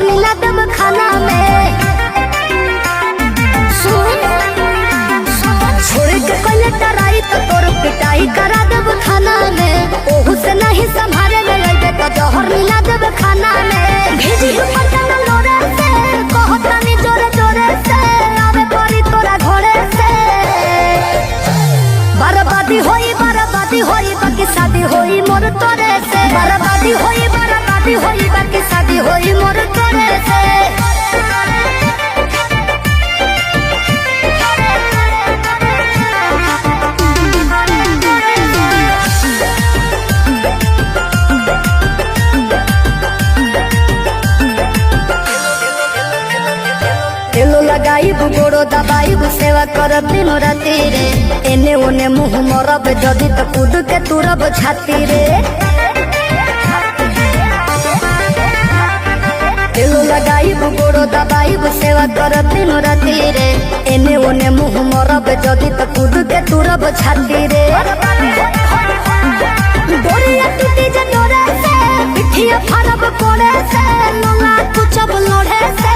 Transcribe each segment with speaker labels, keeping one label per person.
Speaker 1: जहर मिला देब खाना में। छोड़ के कोई टराई तो तोर पिटाई करा देब खाना में। ओहू से नहीं संभाले में लगे तो जहर मिला देब खाना में। भेजी दुपट्टा न लोरे से कहता नहीं जोरे जोरे से आवे पड़ी तोरा घोड़े से। बर्बादी होई बाकी शादी होई मोर तोरे से। बर्बादी होई बाकी शादी होई मोर तोरे से। तेलो लगाई गोड़ो दबाई सेवा करब दिनो राती रे। एने ओने मुँह मरब जदि तो कूद के तुरब छाती रे। तेलो लगाई गोड़ो दबाई सेवा करब दिनो राती रे। एने ओने मुँह मरब जदि तो कूद के तुरब छाती रे। डोरिया टूटी जे डोरे से पिठिया फरब कोड़े से लोला कुचब लोढ़े से।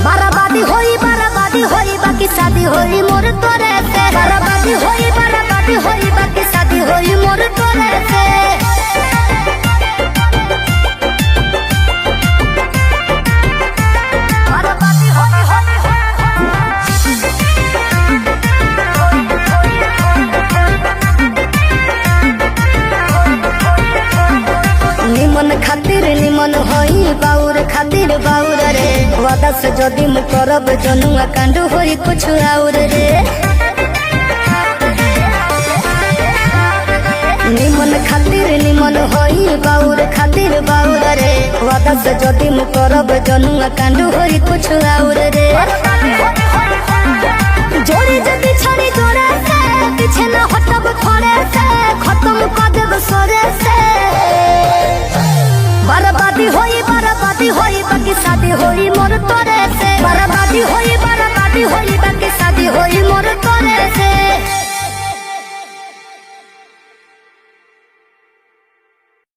Speaker 1: बर्बादी होई बाकी शादी होई मोर तोरे से। बर्बादी होई बाकी शादी होई मोर तोरे से। निमन खातिर निमन होई बाउर खातिर बाउर रे। वादा से जदि मु करब जनुआ कांड होई कुछ और रे। निमन खातिर निमन होई बाउर खातिर बाउर रे। वादा से जदि मु करब जनुआ कांड होई कुछ और रे। जोड़ी जदि छड़ी जोड़े से पीछे न हटब खड़े से खत्म कर देब सोरे से। बर्बादी होई बाकी शादी होई मोर तोरे से। बर्बादी होई